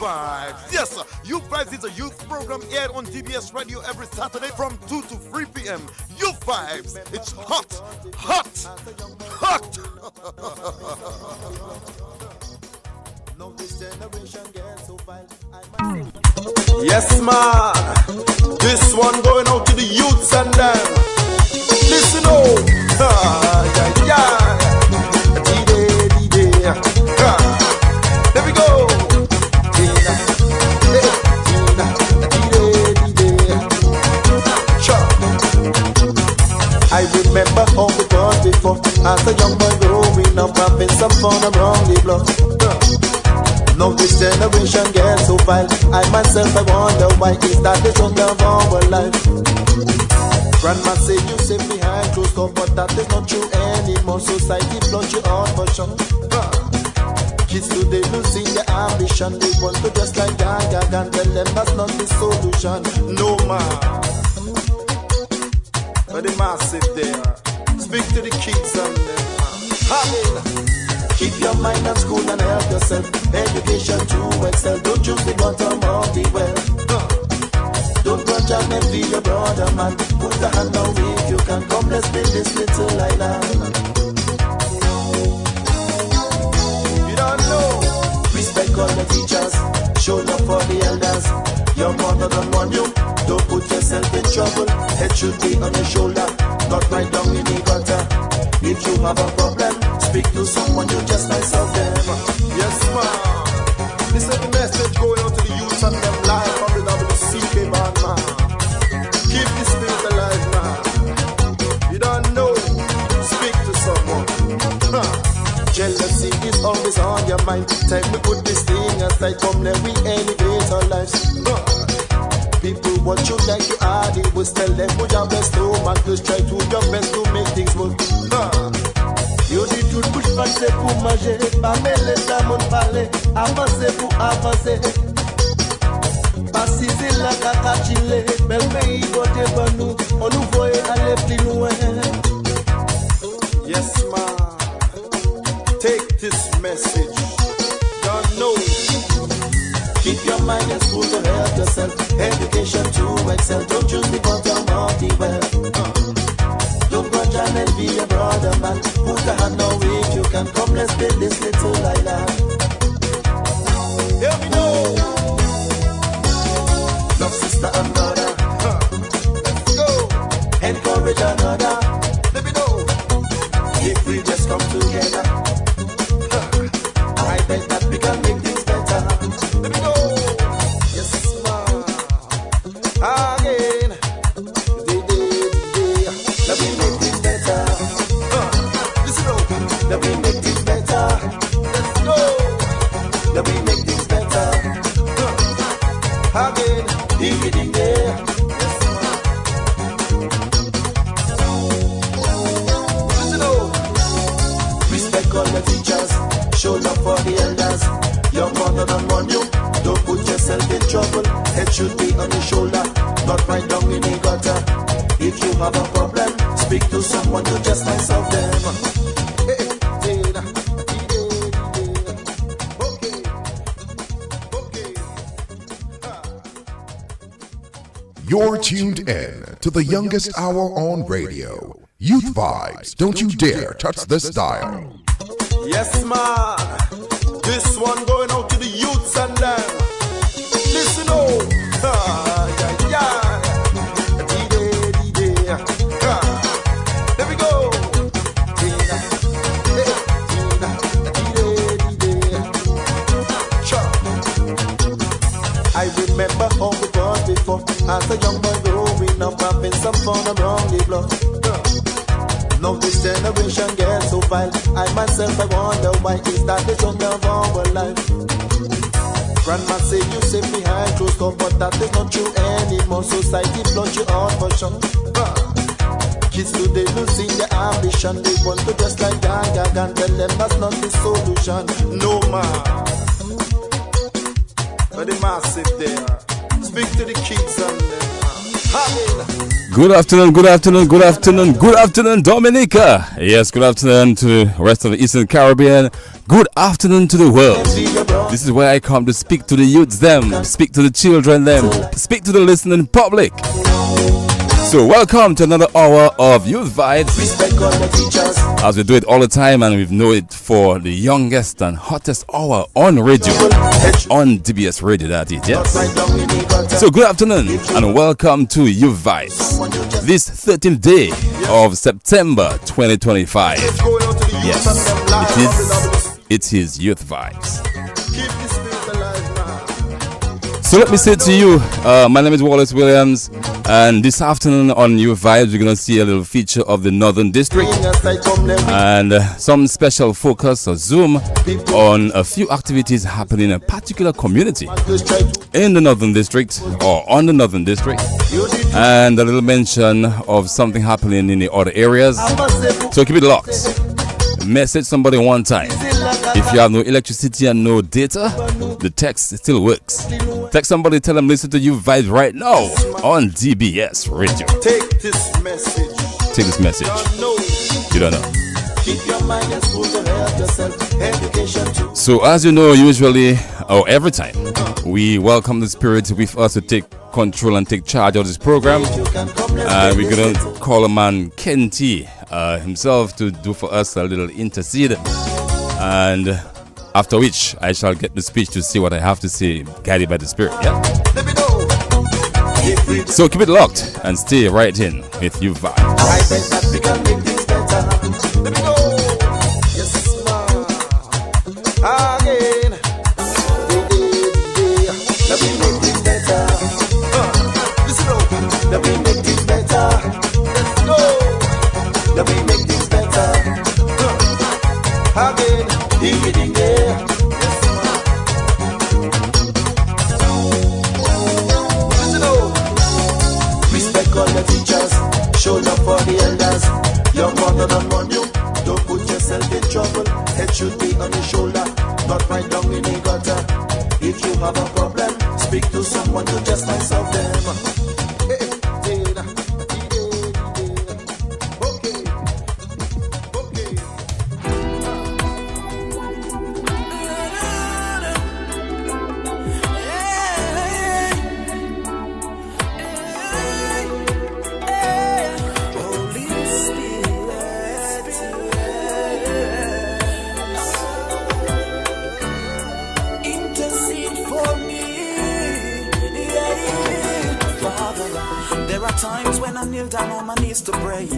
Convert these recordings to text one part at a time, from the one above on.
Vibes. Yes, sir. Youth Vibes is a youth program aired on TBS Radio every Saturday from 2 to 3 p.m. Youth Vibes. It's hot, hot, hot. Yes, man. This one going out to the youths and them. Listen, oh. There we go. I remember how it was before. As a young boy growing up, having some fun around the block. Now this generation gets so vile. I myself, I wonder why is that the song of our life. Grandma say you safe behind closed door, but that is not true anymore. Society flush you out for sure. Kids today losing their ambition. They want to dress like Gaga and tell them that's not the solution. No man, but the massive there. Speak to the kids and them. Keep your mind on school and help yourself. Education to excel. Don't choose the bottom of the well. Don't grudge and envy your brother, man. Put a hand on if you can. Come, let's build this little island. You don't know. Respect all the teachers. Show love for the elders. Your mother don't want you. Don't put yourself in trouble. Head should be on your shoulder, not right down in the gutter. If you have a problem, speak to someone you just like solve them. Yes, ma'am. This is the message going out to the youth and them live from the WCK band, man. Keep the spirit alive, man. You don't know, speak to someone. Jealousy is always on your mind. Time we put this thing aside. Come let we elevate our lives. People want you like you are. They will tell them put your best to man. Just try to your best to make things work. Yo dis tout bouche passer pour manger. Pas mêler ça mon parler. Avancer pour avancer. Pas si c'est la caca chiller. Bel pays côté pour nous. On nous voit aller plus loin. Yes man. Take this message. Don't know. Keep your mind in school to help yourself. Education to excel. Don't choose the bottom of the well. Don't grudge and envy your brother, man. Put a hand on if you can. Come, let's build this little island. Here we go. Love sister and brother. Let's go. Encourage another. Let me know. If we just come together, I bet that we can make things better. Let me go. Yes, ma'am. Again. Let me make things better. Listen up. Let me make things better. Let's go. Let me make things better. Again. Ding ding there. Yes, ma'am. Listen up. Respect all the teachers. Show love for the elders. Your mother don't want you. Don't put yourself in trouble. Head should be on your shoulder, not right down in the gutter. If you have a problem, speak to someone you just might solve them. You're tuned in to the youngest hour on radio. Youth Vibes. Don't you dare touch this dial. Yes, man. This one going out to the youths and them. Listen, oh. There we go. I remember how it was before. As a young boy growing up, having some fun around the block. Now this generation gets so vile. I myself, I wonder why is that the song of our life. Grandma say you safe behind closed door, but that is not true anymore. Society flush you out for sure. Kids today losing their ambition. They want to dress like Gaga and tell them that's not the solution. No man, but the massive there. Speak to the kids and them. Good afternoon, good afternoon, good afternoon, good afternoon, Dominica. Yes, good afternoon to the rest of the Eastern Caribbean. Good afternoon to the world. This is where I come to speak to the youths, them, speak to the children, them, speak to the listening public. So welcome to another hour of Youth Vibes, as we do it all the time, and we've known it for the youngest and hottest hour on radio, on DBS Radio, that is, yes. So good afternoon and welcome to Youth Vibes, this 13th day of September 2025. Yes, it is Youth Vibes. So let me say to you, my name is Wallace Williams, and this afternoon on Youth Vibes, we're going to see a little feature of the Northern District and some special focus or zoom on a few activities happening in a particular community in the Northern District or on the Northern District, and a little mention of something happening in the other areas. So keep it locked. Message somebody one time. If you have no electricity and no data, the text still works. Text somebody, tell them listen to Youth Vibes right now on DBS Radio. Take this message. Take this message. You don't know. Keep your mind and school to help yourself. Education too. So as you know, usually or every time, we welcome the spirit with us to take control and take charge of this program. We're gonna call a man Kenty himself to do for us a little intercede, and after which I shall get the speech to see what I have to say, guided by the spirit. Yeah. Let me know. So keep it locked and stay right in with Youth Vibes. I bet that we can make things better. Let me know. Yes, ma'am. Again. Let me make things better. Listen up. Let me make things better. Let's go. Let me make things better. Again. Ding ding there. Yes, ma'am. Listen up. Respect all the teachers. Show love for the elders. Your mother don't want you. Don't put yourself in trouble. Head should be on your shoulder, not right down in the gutter. If you have a problem, speak to someone to just might solve them. Times when I kneel down on my knees to pray,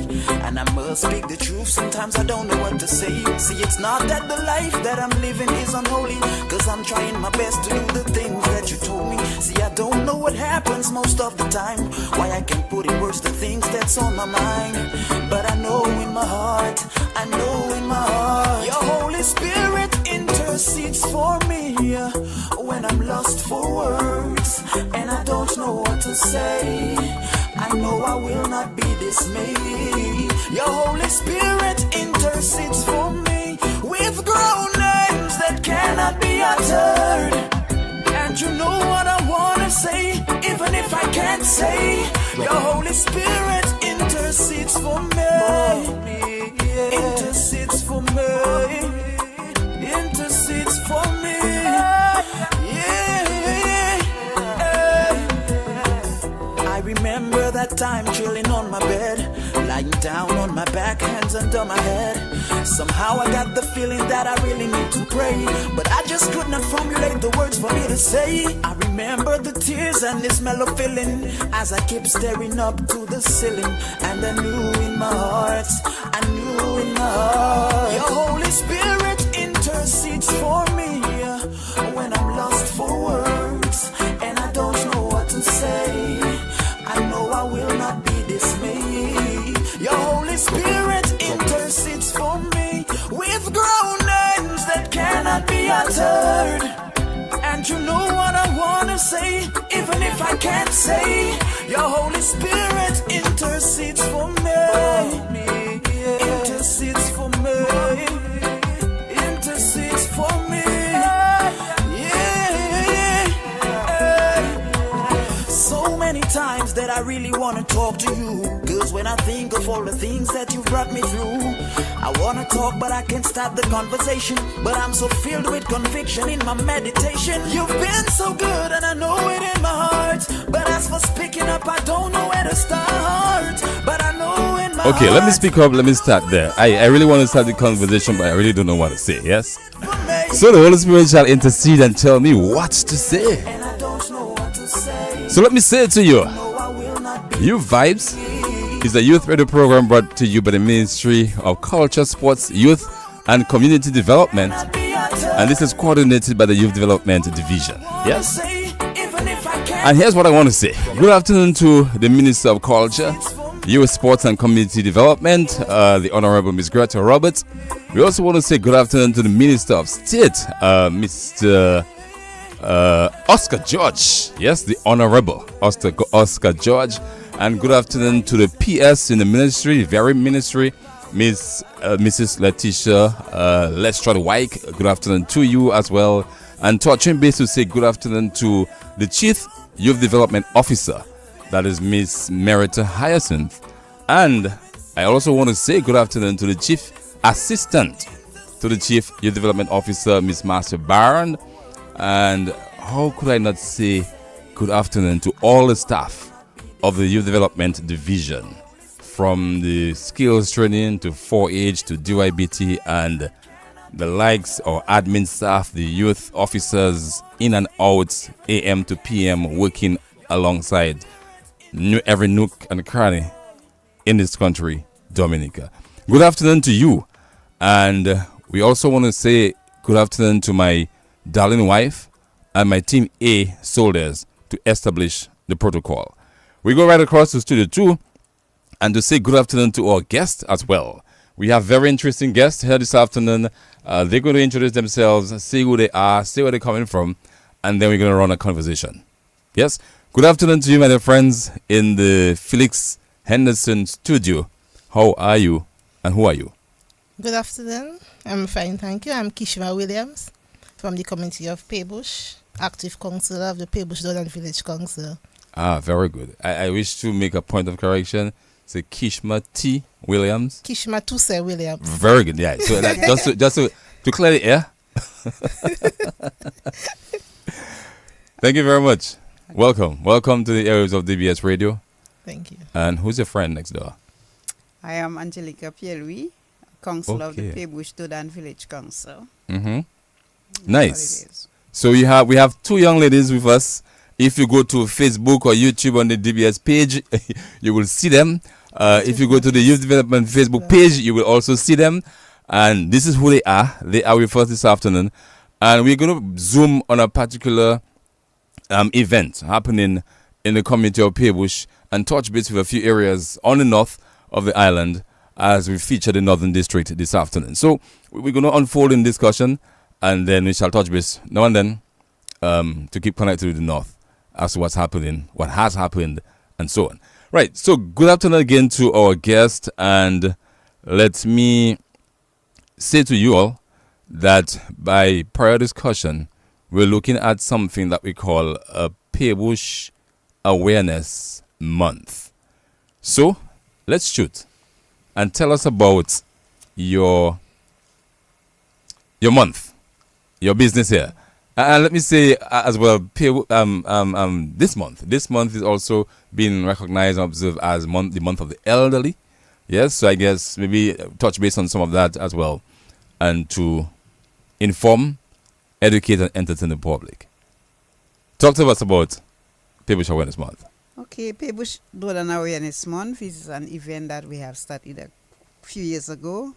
and I must speak the truth. Sometimes I don't know what to say. See, it's not that the life that I'm living is unholy, cause I'm trying my best to do the things that you told me. See, I don't know what happens most of the time, why I can't put in words the things that's on my mind. But I know in my heart, I know in my heart, your Holy Spirit intercedes for me when I'm lost for words and I don't know what to say. I know I will not be dismayed. Your Holy Spirit intercedes for me with groanings that cannot be uttered. And you know what I wanna say, even if I can't say. Your Holy Spirit intercedes for me. Intercedes for me. Intercedes for me. I remember that time chilling on my bed, lying down on my back, hands under my head. Somehow I got the feeling that I really need to pray, but I just could not formulate the words for me to say. I remember the tears and this mellow feeling as I kept staring up to the ceiling. And I knew in my heart, I knew in my heart, your Holy Spirit intercedes for me when I'm lost for words and I don't know what to say. I know I will not be dismayed. Your Holy Spirit intercedes for me with groanings that cannot be uttered. And you know what I wanna say, even if I can't say. Your Holy Spirit intercedes for me. Intercedes for me. Intercedes for me. Yeah. So many times that I really wanna talk to you. Cause when I think of all the things that you brought me through, I wanna talk but I can't start the conversation. But I'm so filled with conviction in my meditation. You've been so good and I know it in my heart. But as for speaking up, I don't know where to start. But I know in my Okay, heart, let me speak up. Let me start there. I really want to start the conversation, but I really don't know what to say. Yes? So the Holy Spirit shall intercede and tell me what to say. and I don't know what to say. So let me say it to you. No, I will not be. You Vibes is a youth radio program brought to you by the Ministry of Culture, Sports, Youth and Community Development. And this is coordinated by the Youth Development Division. Yes? And here's what I want to say. Good afternoon to the Minister of Culture, Youth, Sports and Community Development, the Honorable Ms. Greta Roberts. We also want to say good afternoon to the Minister of State, Mr. Oscar George. Yes, the Honorable Oscar George. And good afternoon to the PS in the ministry, very ministry, Mrs. Letitia Lestrade Wyke. Good afternoon to you as well. And touching base to say good afternoon to the Chief Youth Development Officer, that is Miss Merita Hyacinth. And I also want to say good afternoon to the Chief Assistant to the Chief Youth Development Officer, Miss Master Baron. And how could I not say good afternoon to all the staff of the Youth Development Division, from the skills training to 4-H to DYBT and the likes, or admin staff, the youth officers in and out, AM to PM, working alongside every nook and cranny in this country, Dominica. Good afternoon to you. And we also want to say good afternoon to my darling wife and my team A soldiers to establish the protocol. We go right across to Studio 2 and to say good afternoon to our guests as well. We have very interesting guests here this afternoon. They're going to introduce themselves, say who they are, say where they're coming from, and then we're going to run a conversation. Yes? Good afternoon to you, my dear friends, in the Felix Henderson studio. How are you and who are you? Good afternoon. I'm fine, thank you. I'm Kishma Williams from the community of Paybush, active councillor of the Paybush Northern Village Council. Ah, very good. I wish to make a point of correction. Say Kishma T. Williams. Kishma Tuse Williams. Very good, yeah. So that, just to clear the air. Thank you very much. Welcome to the areas of DBS Radio. Thank you. And who's your friend next door? I am Angelica Pierre-Louis, councillor of the Okay. Paybush Dodan Village Council. Mm-hmm. That's Nice. what it is. So we have two young ladies with us. If you go to Facebook or YouTube on the DBS page, you will see them. If you go to the Youth Development Facebook page, you will also see them. And this is who they are. They are with us this afternoon. And we're going to zoom on a particular event happening in the community of Paybush and touch base with a few areas on the north of the island as we feature the Northern District this afternoon. So we're going to unfold in discussion, and then we shall touch base now and then to keep connected with the north as to what's happening, what has happened, and so on. Right, so good afternoon again to our guest, and let me say to you all that by prior discussion, we're looking at something that we call a Paybush Awareness Month. So, let's shoot and tell us about your month, your business here. And let me say as well, this month is also being recognized and observed as the month of the elderly. Yes, so I guess maybe touch base on some of that as well, and to inform, educate, and entertain the public. Talk to us about Paybush Awareness Month. Okay, Paybush Dodan Awareness Month is an event that we have started a few years ago.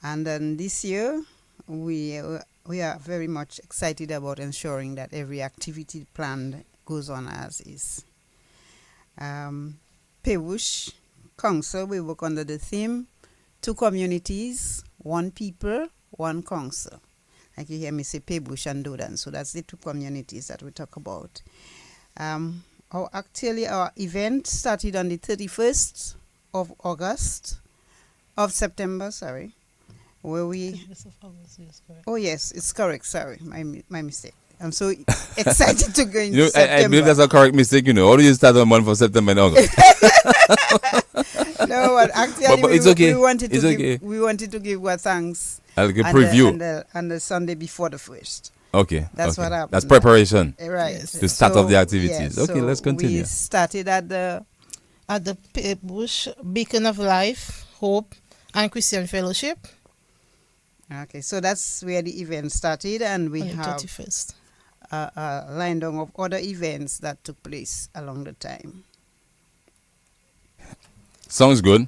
And then this year, we are very much excited about ensuring that every activity planned goes on as is. Paybush Council, we work under the theme, 2 communities, 1 people, 1 council. Like you hear me say Paybush and Dodan, so that's the 2 communities that we talk about. Our event started on the 31st of September, where we... Oh yes, it's correct, sorry, my mistake. I'm so excited to go in I September. believe that's a correct mistake. How do you start a month for September and August? No, but actually, But it's okay. we wanted It's to okay. we wanted to give our thanks I'll give on preview. on the Sunday before the first. Okay. That's okay. what happened. That's preparation. Right. Yes. To start off the activities. Okay, so let's continue. We started at the Bush Beacon of Life, Hope, and Christian Fellowship Okay, so that's where the event started, and we on the have 31st. a line down of other events that took place along the time. Sounds good.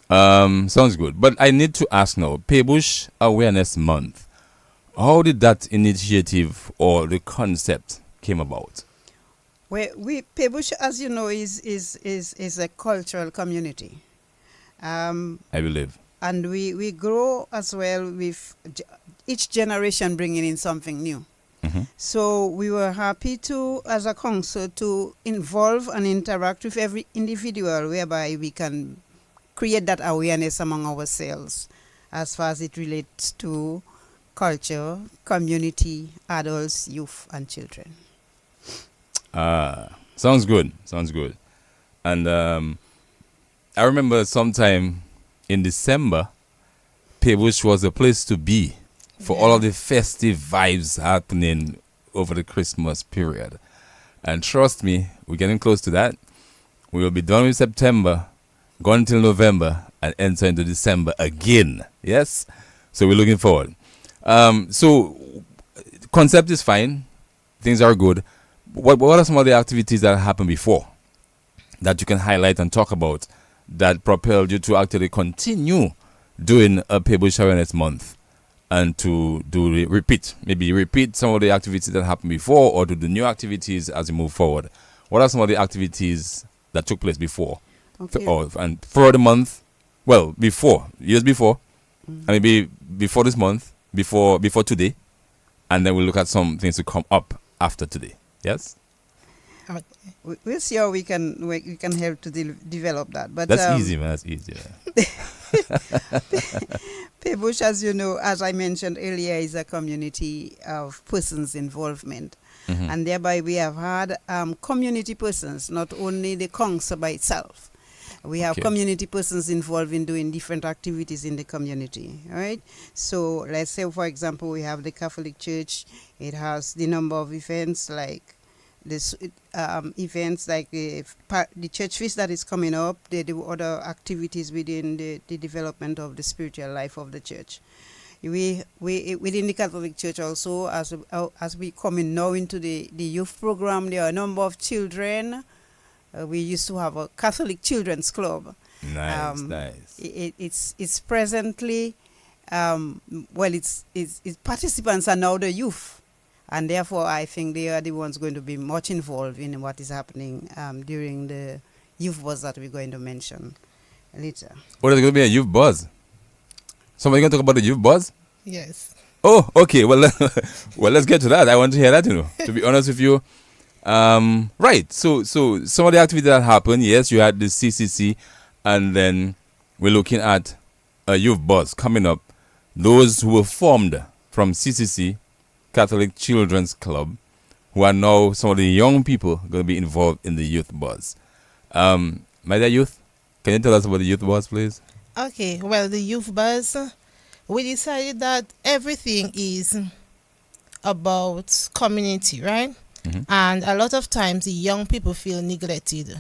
Sounds good. But I need to ask now, Pebush Awareness Month. How did that initiative or the concept came about? Pebush, as you know, is a cultural community. I believe. And we grow as well with each generation bringing in something new. So we were happy to, as a council, to involve and interact with every individual, whereby we can create that awareness among ourselves as far as it relates to culture, community, adults, youth, and children. Sounds good. Sounds good. And I remember sometime in December, Pebush was a place to be for all of the festive vibes happening over the Christmas period. And trust me, we're getting close to that. We will be done with September, gone until November, and enter into December again. Yes? So we're looking forward. So concept is fine. Things are good. What are some of the activities that happened before that you can highlight and talk about that propelled you to actually continue doing a Pebush Awareness Month and to repeat some of the activities that happened before, or to do new activities as you move forward? What are some of the activities that took place before? Okay. And for the month, well, years before, and maybe before this month, before today, and then we'll look at some things to come up after today. Yes? Okay. We'll see how we can help to develop that. But That's easy, man. That's easy. Yeah. Pebush, as you know, as I mentioned earlier, is a community of persons' involvement. And thereby we have had community persons, not only the council by itself. We have community persons involved in doing different activities in the community, all right? So let's say, for example, we have the Catholic Church. It has the number of events like this, events like the church feast that is coming up. They do other activities within the development of the spiritual life of the church. We within the Catholic Church also, as we coming now into the youth program, there are a number of children. We used to have a Catholic Children's Club. Nice. It's presently, its participants are now the youth, and therefore I think they are the ones going to be much involved in what is happening during the youth buzz that we're going to mention later. What is going to be a youth buzz? Somebody going to talk about the youth buzz? Yes. Oh, okay. Well, let's get to that. I want to hear that, to be honest with you. Right. So some of the activities that happened, yes, you had the CCC, and then we're looking at a youth buzz coming up. Those who were formed from CCC, Catholic Children's Club, who are now some of the young people going to be involved in the youth buzz. My dear youth, can you tell us about the youth buzz, please? Okay, well, the youth buzz, we decided that everything is about community, right? And a lot of times the young people feel neglected.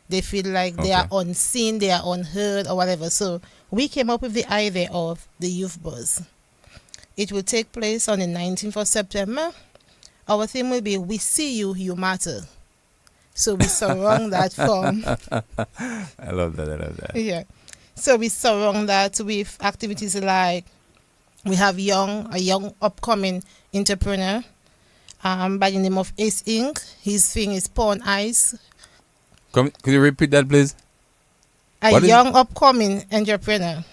They feel like they are unseen, they are unheard, or whatever. So we came up with the idea of the youth buzz. It will take place on the 19th of September. Our theme will be, we see you, you matter. So we surround that from... I love that. Yeah. So we surround that with activities like, we have a young upcoming entrepreneur by the name of Ace Inc. His thing is Pawn Ice. Could you repeat that, please? Young upcoming entrepreneur.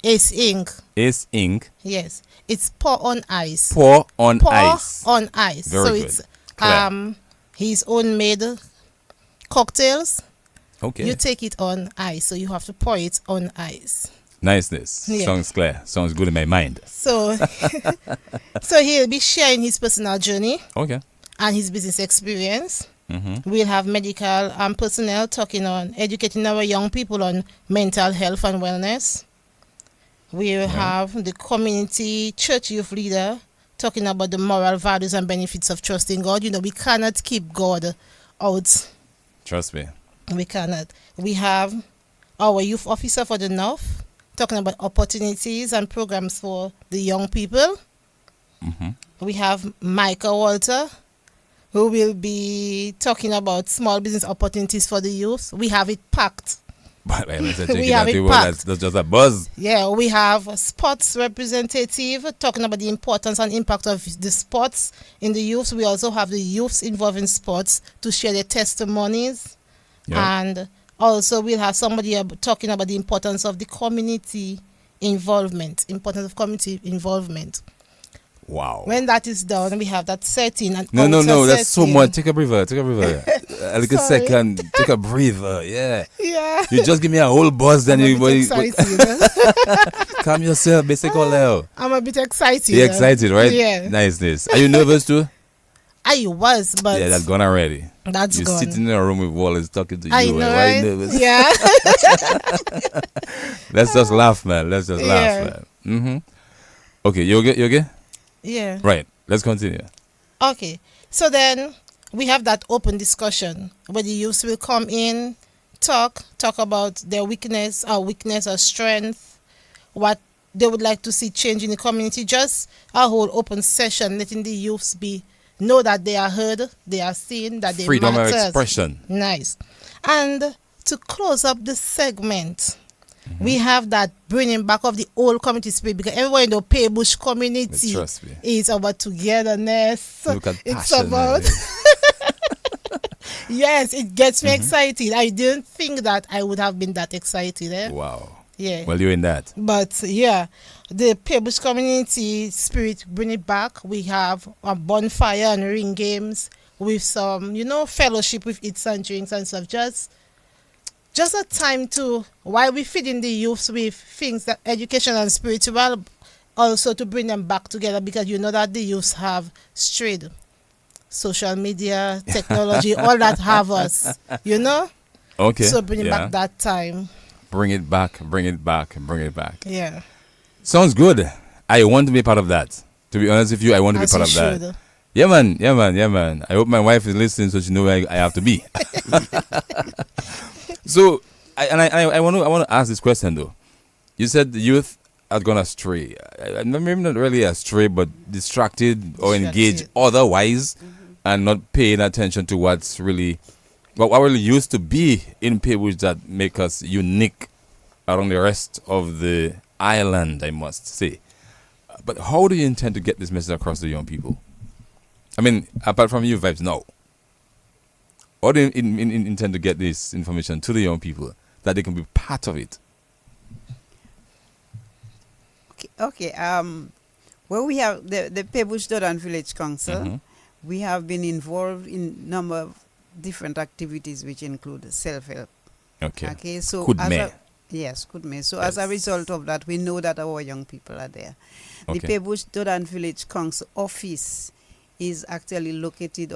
Ace Inc. Ace Inc. Yes. It's Pour on Ice. Pour on ice. Pour on ice. Very so good. It's Clear. his own made cocktails. Okay. You take it on ice, so you have to pour it on ice. Niceness. Yeah. Sounds clear. Sounds good in my mind. So, so he'll be sharing his personal journey Okay. and his business experience. Mm-hmm. We'll have medical personnel talking on educating our young people on mental health and wellness. We'll have the community church youth leader talking about the moral values and benefits of trusting God. You know, we cannot keep God out. Trust me. We cannot. We have our youth officer for the North talking about opportunities and programs for the young people. Mm-hmm. We have Micah Walter, who will be talking about small business opportunities for the youth. We have it packed. But We have it packed. that's just a buzz. Yeah, we have a sports representative talking about the importance and impact of the sports in the youth. We also have the youths involved in sports to share their testimonies. Yeah. And also we'll have somebody talking about the importance of the community involvement. Wow. When that is done, we have that setting. And No, that's so setting. much. Take a breather. Like a Sorry. second. Take a breather. Yeah. Yeah. You just give me a whole buzz, then I'm a you bit excited. calm yourself, basically. I'm a bit excited. You're excited, right? Yeah. Nice. Are you nervous too? I was, but Yeah, that's gone already. that's You're gone. sitting in a room with Wallace talking to I you. know, Why are you right? nervous? Yeah. Let's just laugh, man. Let's just laugh, Yeah. man. Mm-hmm. Okay, you okay? Yeah. Right. Let's continue. Okay. So then we have that open discussion where the youths will come in, talk about their weakness or strength, what they would like to see change in the community. Just a whole open session, letting the youths know that they are heard, they are seen, that they Freedom of matter. expression. Nice. And to close up the segment, we have that bringing back of the old community spirit, because everyone in the Paybush community Trust me. is about togetherness. Look at It's passion, about man. yes, it gets me excited. I didn't think that I would have been that excited. Wow. Yeah. Well, you're in that. But yeah, the Paybush community spirit bring it back. We have a bonfire and ring games with some, fellowship with eats and drinks and stuff. Just a time to, while we feeding the youths with things that education and spiritual, also to bring them back together, because you know that the youths have strayed. Social media, technology, all that have us, Okay. So bringing back that time. Bring it back. Yeah. Sounds good. I want to be part of that. To be honest with you, I want to be As part you of that. should. Yeah, man. I hope my wife is listening so she knows where I have to be. So, I want to ask this question though. You said the youth had gone astray. Maybe not really astray, but distracted or engaged otherwise, and not paying attention to what really used to be in Paybush that make us unique around the rest of the island, I must say. But how do you intend to get this message across to young people? I mean, apart from you vibes now, how do you intend to get this information to the young people that they can be part of it? Okay. Well, we have the Paybush Dodan Village Council. We have been involved in number of different activities, which include self-help. Okay. So yes, Kudme. So as a result of that, we know that our young people are there. The Paybush Dodan Village Council office is actually located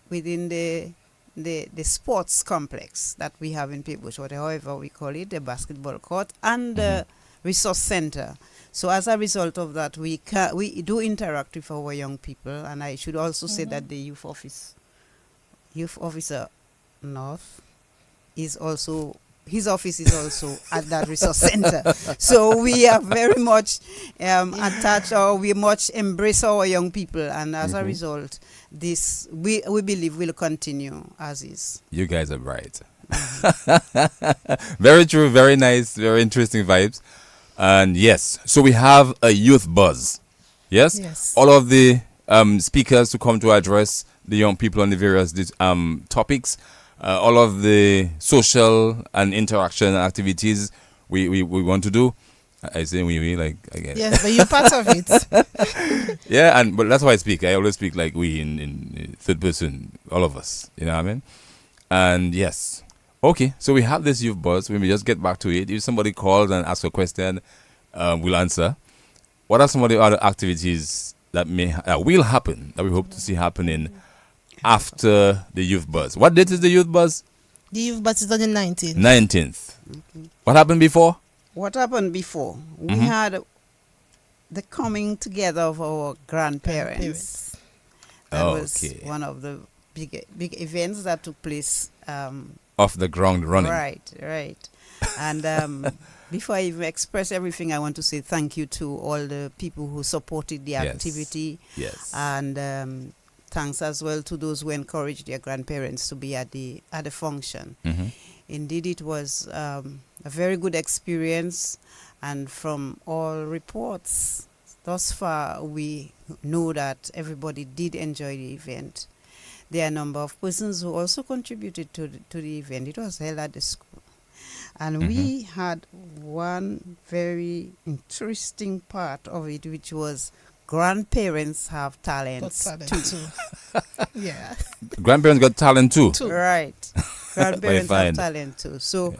within the sports complex that we have in Paybush, or however we call it, the basketball court and the resource center. So as a result of that, we do interact with our young people, and I should also say that the youth officer North is also. His office is also at that resource center. So we are very much attached, or we much embrace our young people. And as a result, this we believe will continue as is. You guys are bright. Very true, very nice, very interesting vibes. And yes, so we have a youth buzz. Yes? Yes. All of the speakers to come to address the young people on the various topics. All of the social and interaction activities we want to do. I say we like again. Yes, but you're part of it. Yeah, but that's why I speak. I always speak like we in third person, all of us. You know what I mean? And yes, Okay, so we have this youth buzz. We may just get back to it. If somebody calls and asks a question, we'll answer. What are some of the other activities that will happen, that we hope to see happening after the youth buzz? What date is the youth buzz? The youth buzz is on the 19th. 19th. What happened before? What happened before? We had the coming together of our grandparents. That was one of the big events that took place. Off the ground running. Right. And before I even express everything, I want to say thank you to all the people who supported the activity. Yes. And thanks as well to those who encouraged their grandparents to be at the function. Indeed, it was a very good experience, and from all reports thus far, we know that everybody did enjoy the event. There are a number of persons who also contributed to the event. It was held at the school. And we had one very interesting part of it, which was grandparents have talents too. Yeah. Grandparents got talent too. Right. Grandparents have talent too. So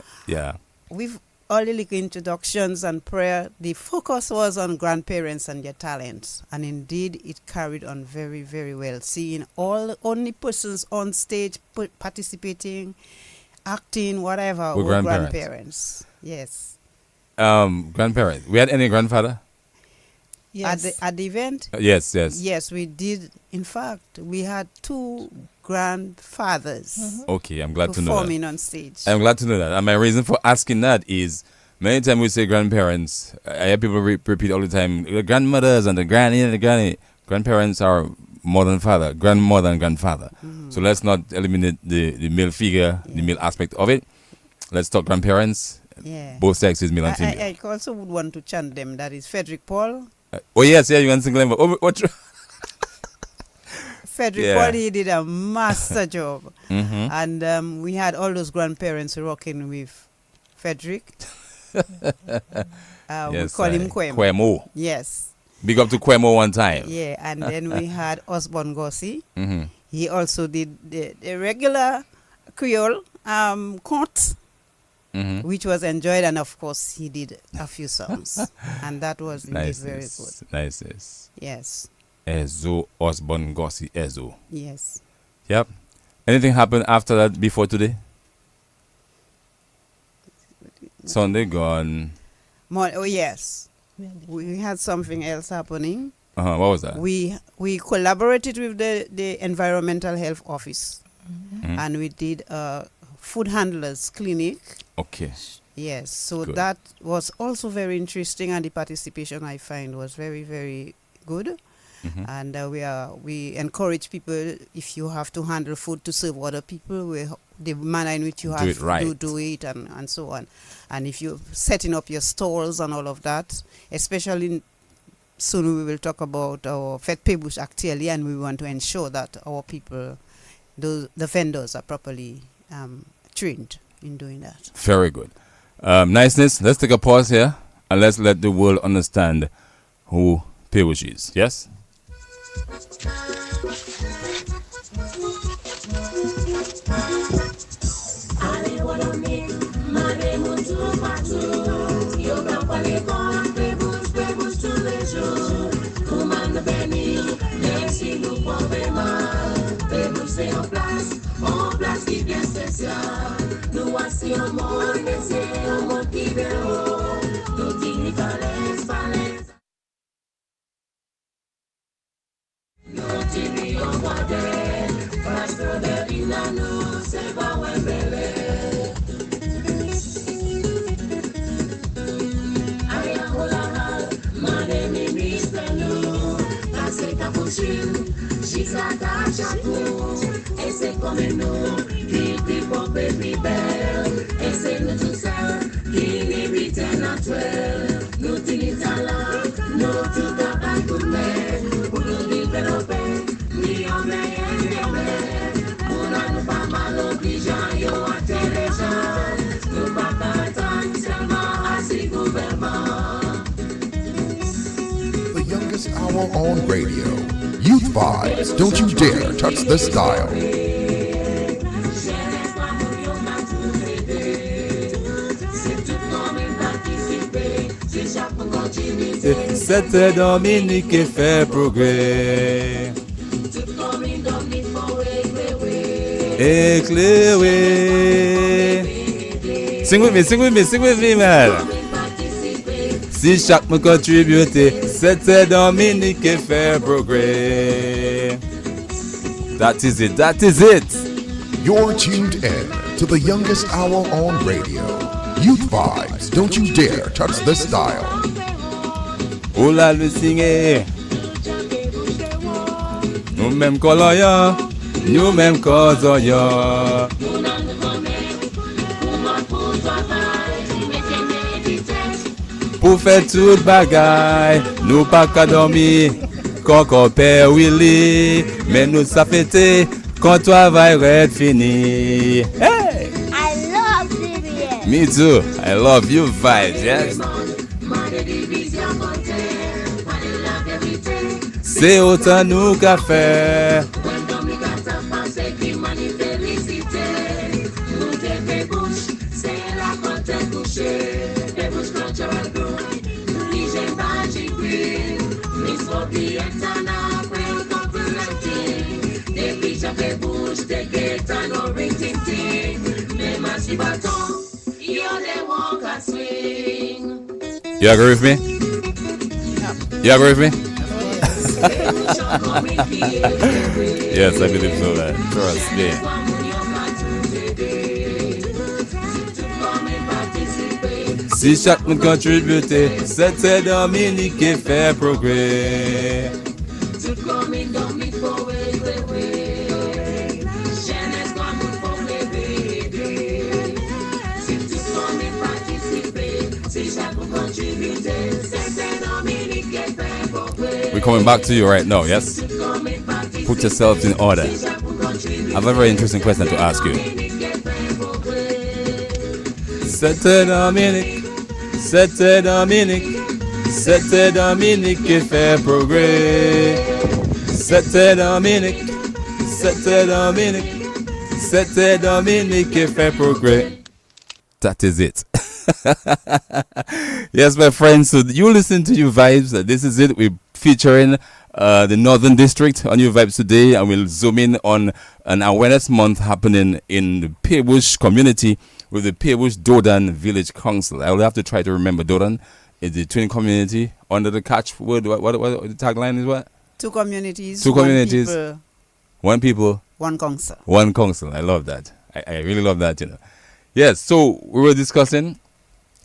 with all the little introductions and prayer, the focus was on grandparents and their talents. And indeed, it carried on very, very well. Seeing all only persons on stage participating, acting, whatever, were grandparents. Yes. Grandparents. We had any grandfather? Yes. At the event? Yes. Yes, we did. In fact, we had 2 grandfathers. Okay, I'm glad to know that. Performing on stage. I'm glad to know that. And my reason for asking that is many times we say grandparents. I hear people repeat all the time, the grandmothers and the granny and the granny. Grandparents are more than father, grandmother and grandfather. So let's not eliminate the male figure, the male aspect of it. Let's talk grandparents. Yeah. Both sexes, male and female. I also would want to chant them. That is Frederick Paul. Yes, you want to sing them. Frederick Paul, he did a master job. And we had all those grandparents rocking with Frederick. We call him Kwemo. Yes. Big up to Kwemo one time. Yeah, and then we had Osborne Gossi. He also did the regular Creole court, which was enjoyed, and of course he did a few songs, and that was indeed very good. Nice. Yes. Ezo, Osborne Gossi, Ezo. Yes. Yep. Anything happened after that before today? Sunday gone. Yes. We had something else happening. What was that? We collaborated with the Environmental Health Office, and we did a food handlers clinic. Okay. Yes, so good. That was also very interesting, and the participation I find was very, very good. And we encourage people, if you have to handle food to serve other people, the manner in which you have to do it and so on. And if you're setting up your stalls and all of that, especially soon we will talk about our Fête Pébouche actually, and we want to ensure that our people, the vendors, are properly trained in doing that. Very good. Niceness, let's take a pause here and let's let the world understand who Pébouche is. Yes? The youngest hour on radio. Youth Vibes. Don't you dare touch this dial. Cette Dominique fait progrès. Éclairé. Sing with me, sing with me, sing with me, man. Si chaque me contribuer, cette Dominique fait progrès. That is it, that is it. You're tuned in to the youngest hour on radio. Youth Vibes, don't you dare touch this dial. Oh là le singer. Nous même coloya, nous même causoya. Pour faire tout bagaille, nous pas qu'à dormir. Quand père Willy, mais nous ça fêter quand travail est fini. Hey! I love CBS. Me too. I love you vibes, yes. C'est autant nous qu'a fait. You agree with me? You agree with me? Yes, I believe so, man. Trust me. Si chaque monde contribue, cette Dominique qui fait progrès. We're coming back to you right now, yes? Put yourself in order. I have a very interesting question to ask you. Cette Dominique, cette Dominique, cette Dominique qui fait progrès. Cette Dominique, cette Dominique, cette Dominique qui fait progrès. That is it. Yes, my friends, so you listen to You Vibes. This is it. We're featuring the Northern District on You Vibes today, and we'll zoom in on an awareness month happening in the Peebush community with the Peebush Dodan Village Council. I will have to try to remember Dodan is the twin community under the catchword. What the tagline is what? Two communities. Two communities. One people. One council. One council. I love that. I really love that, you know. Yes, so we were discussing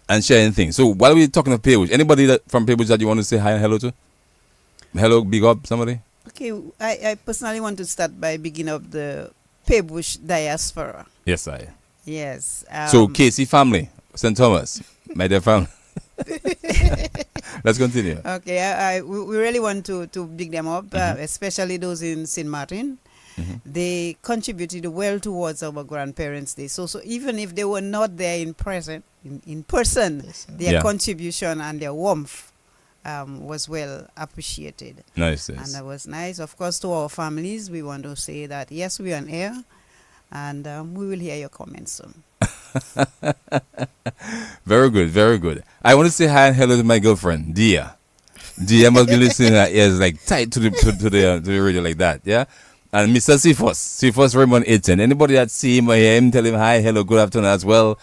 and sharing things. So while we're talking of Peebush, anybody that from Peebush that you want to say hi and hello to? Hello, big up, somebody? Okay, I personally want to start by beginning up the Peebush diaspora. Yes, I. Yes. So Casey family, St. Thomas, my dear family. Let's continue. Okay, we really want to big them up, especially those in St. Martin. Mm-hmm. They contributed well towards our grandparents' day. So even if they were not there in person, yes, their contribution and their warmth was well appreciated. Nice. And that was nice. Of course, to our families, we want to say that yes, we are on air, and we will hear your comments soon. Very good, very good. I want to say hi and hello to my girlfriend, Dia. Dia must be listening. Her ears like tight to the radio like that, yeah. And Mr. Cephas Raymond Eaton. Anybody that see him or hear him, tell him hi, hello, good afternoon as well.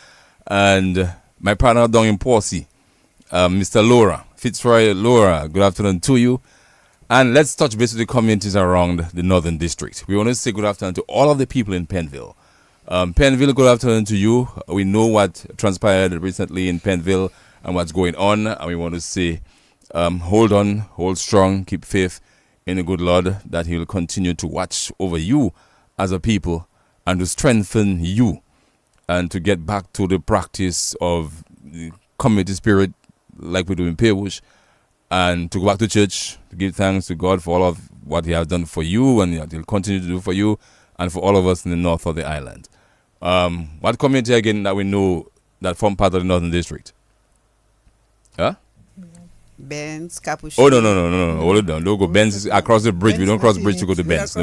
And my partner down in Porsey, Mr. Laura, Fitzroy Laura, good afternoon to you. And let's touch base with the communities around the Northern District. We want to say good afternoon to all of the people in Penville. Penville, good afternoon to you. We know what transpired recently in Penville and what's going on. And we want to say, hold on, hold strong, keep faith in the good Lord, that He will continue to watch over you as a people and to strengthen you and to get back to the practice of the community spirit like we do in Peebush, and to go back to church, to give thanks to God for all of what He has done for you and He'll continue to do for you and for all of us in the north of the island. What community again that we know that form part of the Northern District? Huh? Benz, Capuchin. Oh, no. Hold it down. Don't go. Benz is across the bridge. We don't cross the bridge to go to Benz.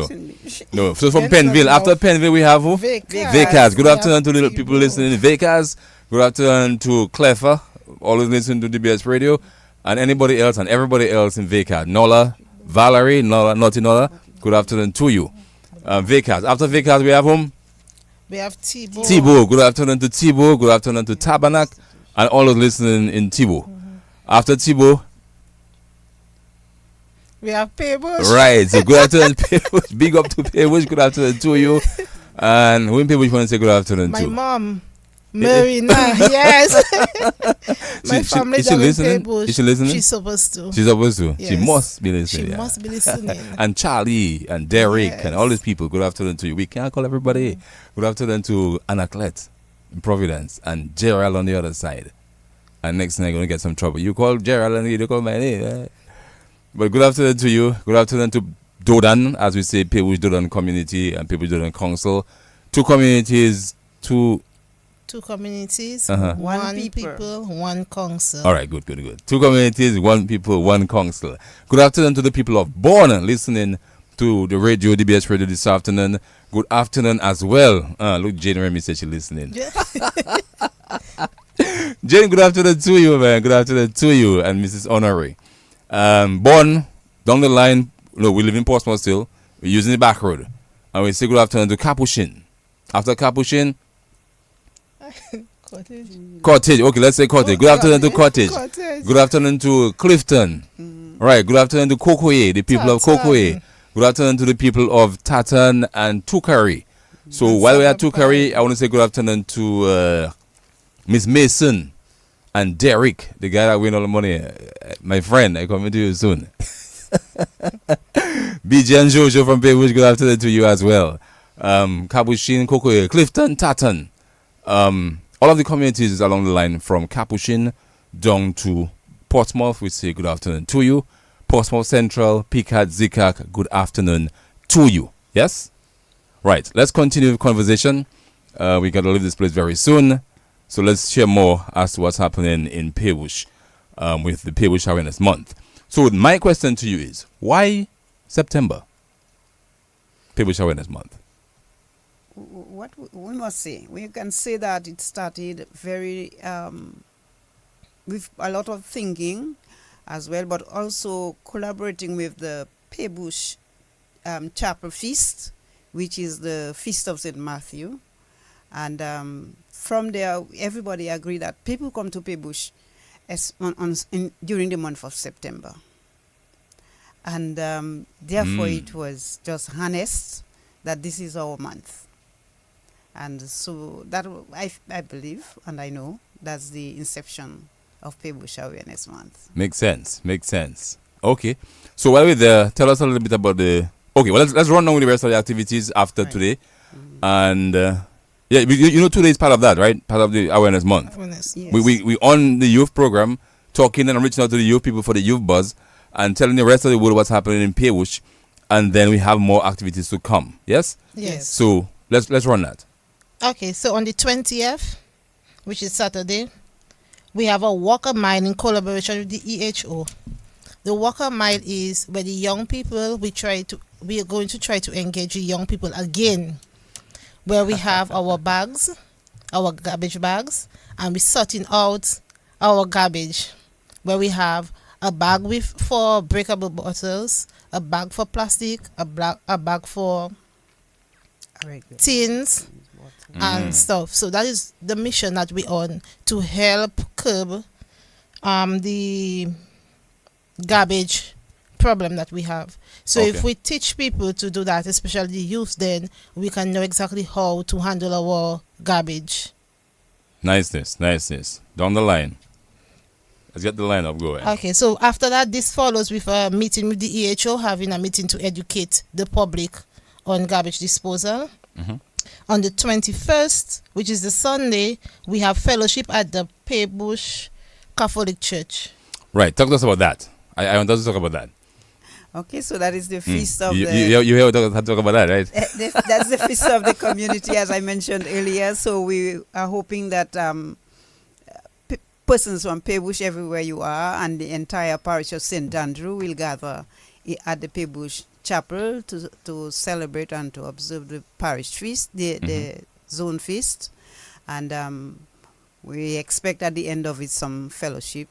No. So from Penville. After Penville, we have who? Vekas. Good afternoon to the people listening in Vekas. Good afternoon to Clefa, always listening to DBS Radio. and anybody else and everybody else in VCAT. Nola, Valerie, Nola, Naughty Nola, good afternoon to you. VCAT. After VCAT, we have whom? We have Tibo. Tibo. Good afternoon to Tibo. Good afternoon to Tabernacle and all those listening in Tibo. After Tibo, we have Paybush. right. So good afternoon, Paybush. Big up to Paybush. Good afternoon to you. And when Paybush want to say good afternoon My to? mom, Marina. Yes. My family is she down in listening? Paybush. Is she listening? She's supposed to. She's supposed to. She Yes. must be listening. She yeah. must be listening. And Charlie and Derek and all Yes. these people. Good afternoon to you. We can't call everybody. Good afternoon to Anaclet in Providence and Gerald on the other side. And next thing I'm gonna get some trouble. You call Gerald and you call my name. Eh? But good afternoon to you. Good afternoon to Dodan, as we say, Paybush Dodan Community and Paybush Dodan Council. Two communities, two. Two communities, Uh-huh. one One people, one council. All right, good. Two communities, one people, one council. Good afternoon to the people of Born listening to the radio, DBS radio this afternoon. Good afternoon as well. Look, Jane Remy said she's listening. Jane, good afternoon to you, man. Good afternoon to you and Mrs. Honore. Born down the line, we live in Portsmouth still. We're using the back road. And we say good afternoon to Capuchin. After Capuchin, Cottage. Okay, let's say Cottage. Good afternoon to Cottage. Good afternoon to Clifton. Right. Good afternoon to Kokoye, the people of Kokoye. Good afternoon to the people of Tatan and Tukari. So while we're at Tukari, I want to say good afternoon to Miss Mason and Derek, the guy that win all the money. My friend, I come to you soon. BJ and Jojo from Baywood, good afternoon to you as well. Capuchin, Kokoye, Clifton, Tatan. All of the communities along the line from Capuchin down to Portsmouth, we say good afternoon to you. Portsmouth Central, Peacock, Zikak, good afternoon to you. Yes? Right, let's continue the conversation. We got to leave this place very soon. So let's share more as to what's happening in Paybush with the Paybush Awareness Month. So my question to you is, why September? Paybush Awareness Month. What we must say, we can say that it started very with a lot of thinking as well, but also collaborating with the Paybush Chapel Feast, which is the Feast of St. Matthew. And from there, everybody agreed that people come to Paybush during the month of September. And therefore, it was just honest that this is our month. And so that I believe and I know that's the inception of Paybush Awareness Month. Makes sense. Okay. So while we're there, tell us a little bit about the... Okay, well, let's run on with the rest of the activities after today. And you know today is part of that, right? Part of the Awareness Month. Awareness. Yes. We on the youth program, talking and reaching out to the youth people for the youth buzz and telling the rest of the world what's happening in Paybush. And then we have more activities to come. Yes? Yes. So let's run that. Okay, so on the 20th, which is Saturday, we have a walk a mile in collaboration with the EHO. The walk a mile is where the young people, we are going to try to engage the young people again, where we have our bags, our garbage bags, and we're sorting out our garbage, where we have a bag with 4 breakable bottles, a bag for plastic, a bag for tins and stuff. So that is the mission that we're on, to help curb the garbage problem that we have. So if we teach people to do that, especially the youth, then we can know exactly how to handle our garbage. Niceness. Down the line. Let's get the line up going. Okay, so after that, this follows with a meeting with the EHO, having a meeting to educate the public on garbage disposal. On the 21st, which is the Sunday, we have fellowship at the Paybush Catholic Church. Right, talk to us about that. I want us to talk about that. Okay, so that is the feast of you hear talk about that, right? That's the feast of the community, as I mentioned earlier. So we are hoping that persons from Paybush, everywhere you are, and the entire parish of St. Andrew will gather at the Paybush Chapel to celebrate and to observe the parish feast, the zone feast. And we expect at the end of it some fellowship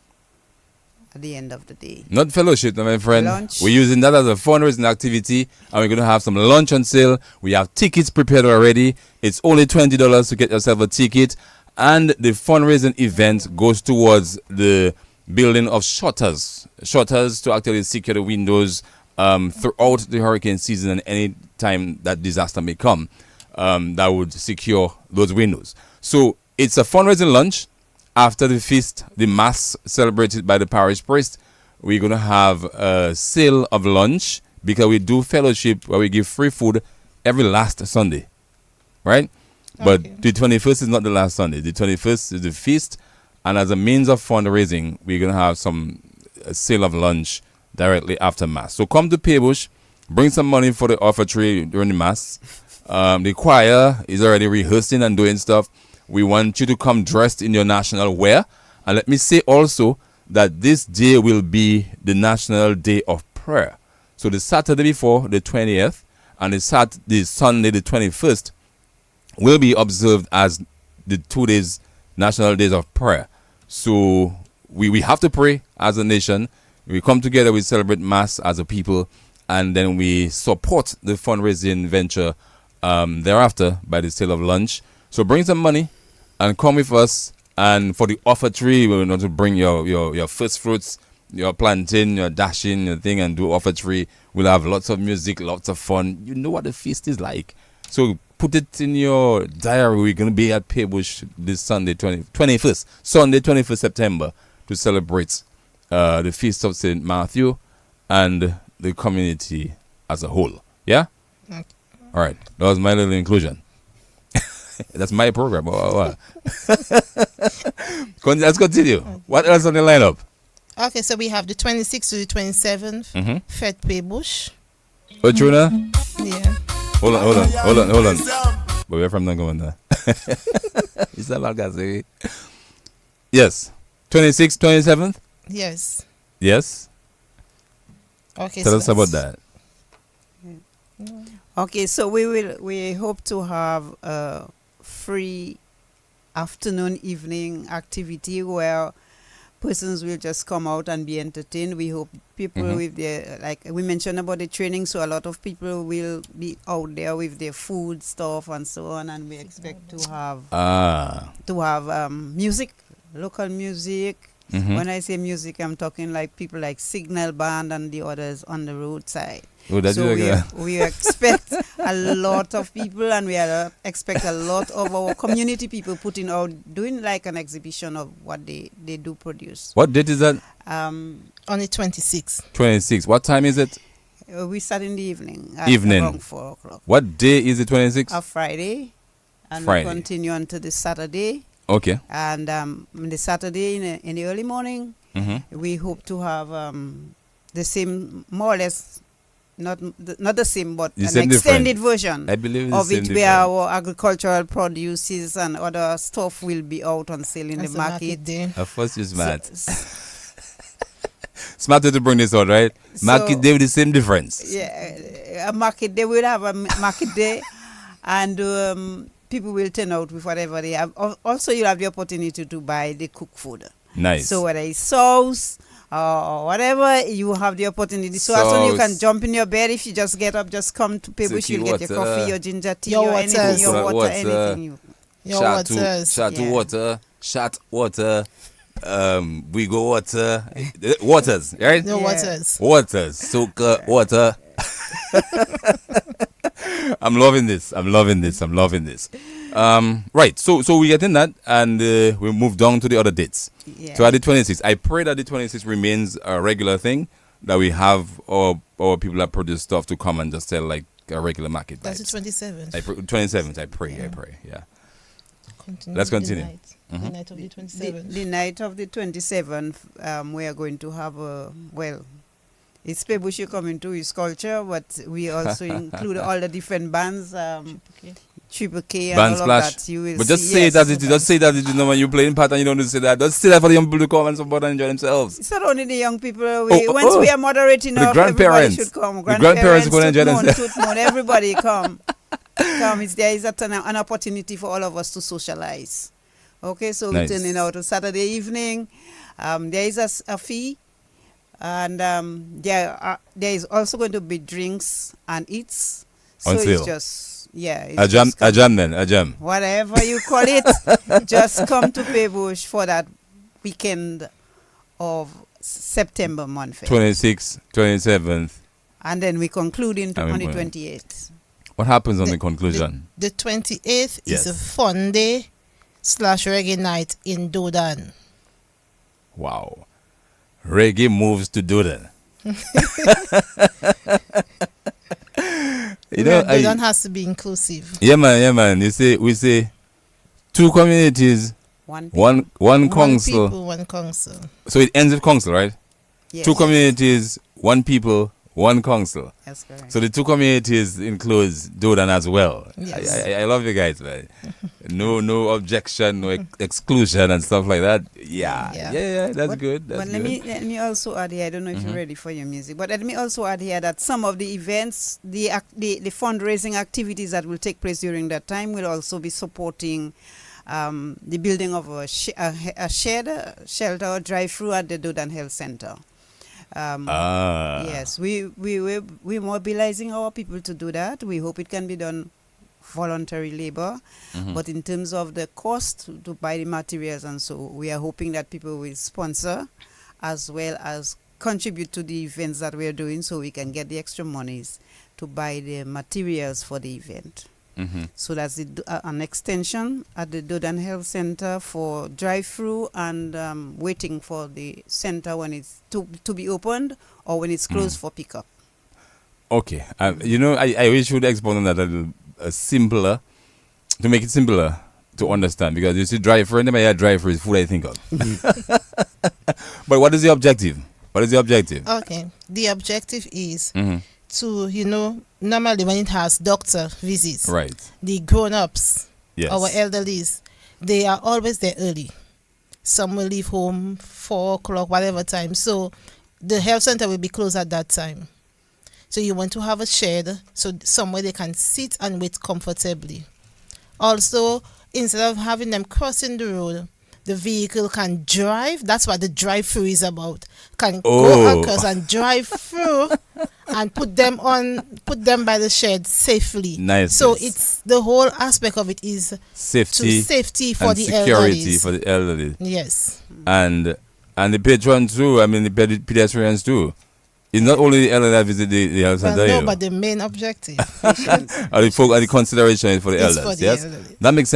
at the end of the day. Not fellowship, my friend. Lunch. We're using that as a fundraising activity, and we're going to have some lunch on sale. We have tickets prepared already. It's only $20 to get yourself a ticket, and the fundraising event goes towards the building of shutters to actually secure the windows throughout the hurricane season and any time that disaster may come, that would secure those windows. So it's a fundraising lunch. After the feast, the mass celebrated by the parish priest, we're going to have a sale of lunch because we do fellowship where we give free food every last Sunday, right? But the 21st is not the last Sunday. The 21st is the feast, and as a means of fundraising, we're going to have a sale of lunch directly after mass. So come to Paybush, bring some money for the offertory during the mass. The choir is already rehearsing and doing stuff. We want you to come dressed in your national wear. And let me say also that this day will be the National Day of Prayer. So the Saturday before, the 20th, and the Sunday, the 21st, will be observed as the 2 days, National Days of Prayer. So we have to pray as a nation. We come together, we celebrate Mass as a people, and then we support the fundraising venture thereafter by the sale of lunch. So bring some money and come with us. And for the offertory, we're going to bring your first fruits, your plantain, your dashing, your thing, and do offertory. We'll have lots of music, lots of fun. You know what the feast is like. So put it in your diary. We're going to be at Paybush this Sunday, 21st, Sunday, 21st September, to celebrate the Feast of St. Matthew and the community as a whole. Yeah? Okay. All right. That was my little inclusion. That's my program. Let's continue. What else on the lineup? Okay, so we have the 26th to the 27th, Fête Paybush. Otruna? Yeah. Hold on. But we're from Nangamanda. It's a Malgazi. Yes. 26th, 27th? Yes. Yes. Okay. Tell us about that. Okay, so we hope to have a free afternoon, evening activity where persons will just come out and be entertained. We hope people with their, like we mentioned about the training, so a lot of people will be out there with their food stuff and so on, and we expect to have music, local music. When I say music, I'm talking like people like Signal Band and the others on the roadside. Oh, that's so we expect a lot of people, and we expect a lot of our community people putting out, doing like an exhibition of what they do produce. What date is that? On the 26th. 26. What time is it? We start in the evening. Around 4 o'clock. What day is the 26th? A Friday. And Friday. we continue until the Saturday. Okay. And the Saturday in the early morning, we hope to have the same, more or less, not the same, but an extended version. I believe of it, where our agricultural produces and other stuff will be out on sale in the market. Of course, you're smart. Smarter to bring this out, right? Market day with the same difference. Yeah, a market day will have a market day, and people will turn out with whatever they have. Also, you'll have the opportunity to buy the cooked food. Nice. So whether it's sauce or whatever, you have the opportunity. So as soon you can jump in your bed, if you just get up, just come to Paybush, you'll get your coffee, your ginger tea, your anything, your water, anything. Shot water. We go water. Waters, right? No waters. Waters. Soak water. I'm loving this. Right. So we get in that, and we move down to the other dates. Yeah. So at the 26th, I pray that the 26th remains a regular thing, that we have our people that produce stuff to come and just sell like a regular market. That's the 27th. 27th, I pray. Yeah. Let's continue. The night of the 27th. The night of the 27th, we are going to have it's Paybush you coming to his culture, but we also include all the different bands, Triple K and Band all Splash. of that. You will But just see, say yes, that it is. Just say that it is. When you're playing part and you don't say that. Just say that for the young people to come and support and enjoy themselves. It's not only the young people. Once we are moderating, the everybody should come. The grandparents go and enjoy themselves. Everybody come. There is an opportunity for all of us to socialize. Okay, so nice. we're turning out on Saturday evening. There is a fee. And there is also going to be drinks and eats. So On it's sale. just, it's A jam, just come- a jam then, a jam. whatever you call it, just come to Paybush for that weekend of September month. 26th, 27th. And then we conclude And we on the will. 28th. What happens on the conclusion? The 28th Yes. is a fun day / reggae night in Dodan. Wow. Reggae moves to Dodan. Dodan has to be inclusive. Yeah man. We say two communities, One one council. People, one council. So it ends with council, right? Yes. Two communities, one people, one council. That's correct. So the two communities includes Dodan as well. Yes. I love you guys, man. No objection, no exclusion and stuff like that. Yeah. That's good. That's But good. let me also add here. I don't know if you're ready for your music, but let me also add here that some of the events, the fundraising activities that will take place during that time will also be supporting the building of a shed, shelter, or drive-through at the Dodan Health Center. Yes, we're mobilizing our people to do that. We hope it can be done voluntary labor, but in terms of the cost to buy the materials and so, we are hoping that people will sponsor as well as contribute to the events that we are doing, so we can get the extra monies to buy the materials for the event. So that's an extension at the Dodan Health Center for drive-through and waiting for the center when it's to be opened or when it's closed for pickup. Okay. I wish you would expound on that a little simpler, to make it simpler to understand, because you see drive-through, and then drive-through is food I think of. But what is the objective? Okay. The objective is to, normally when it has doctor visits, Right. the grown-ups, Yes. our elderlies, they are always there early. Some will leave home 4 o'clock, whatever time. So the health center will be closed at that time. So you want to have a shed, so somewhere they can sit and wait comfortably. Also, instead of having them crossing the road, the vehicle can drive. That's what the drive-through is about. Can go across and drive through and put them by the shed safely. Nice. So it's the whole aspect of it is safety for and the security elderlies. for the elderly. Yes. And the patrons too, the pedestrians too. It's not only the elderly that visit the health Well, center. no, but the main objective. The consideration is for the It's elders. for the Yes, elderly. that makes